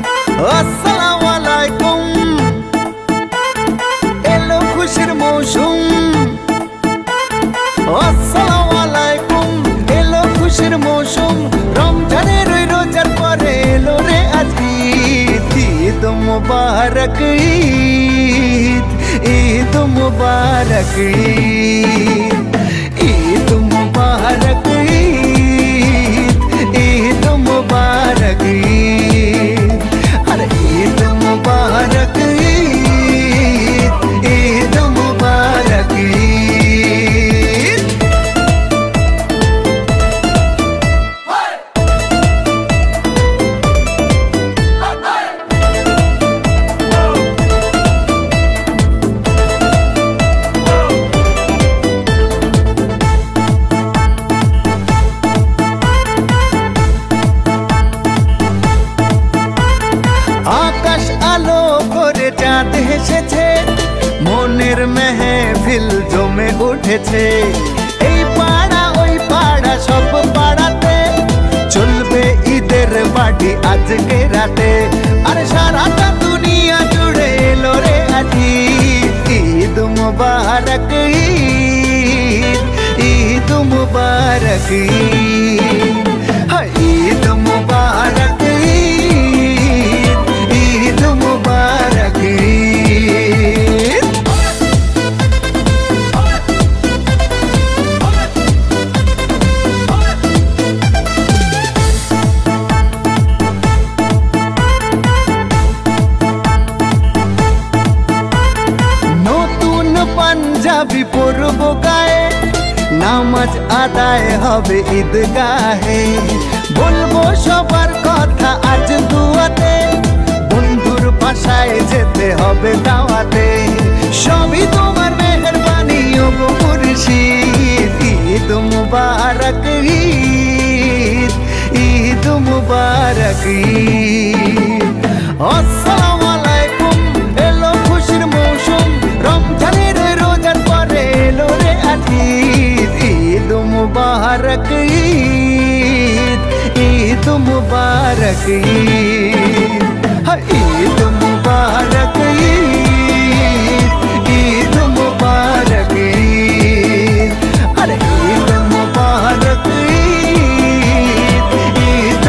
अस्सलामु अलैकुम एलो खुशिर मौसुम अस्सलामु अलैकुम एलो खुशिर मौसुम रमजानेर ओई रोजार परे एलो रे आज ईद मुबारक ईद मुबारक ईद मुबारक ईद मुबारक ईद मुबारक ईद मुबारक आकाश आलो करे चाँद हेसेछे मोनेर मेहफिल जमे उठेछे এই পাড়া ওই পাড়া সব পাড়াতে চলবে ঈদের পার্টি আজকে রাতে আরে সারাটা দুনিয়া জুড়ে এলো রে আজ ঈদ মুবারক ঈদ মুবারক ঈদ মুবারক ईद मुबारक नतून पंजाबी पड़बो गाए नामाज आदाय हबे ईदगाहे बोलबो सबार कथा आज दुआते बंधुर बासाय जेते हबे दाওয়াতে सबই তোমার মেহেরবানি ও গো মুর্শিদ ঈদ মুবারক ঈদ মুবারক আসসালামু আলাইকুম এলো খুশির মৌসুম রমজানের রোজার পরে এলো রে আজ ঈদ মুবারক ঈদ মুবারক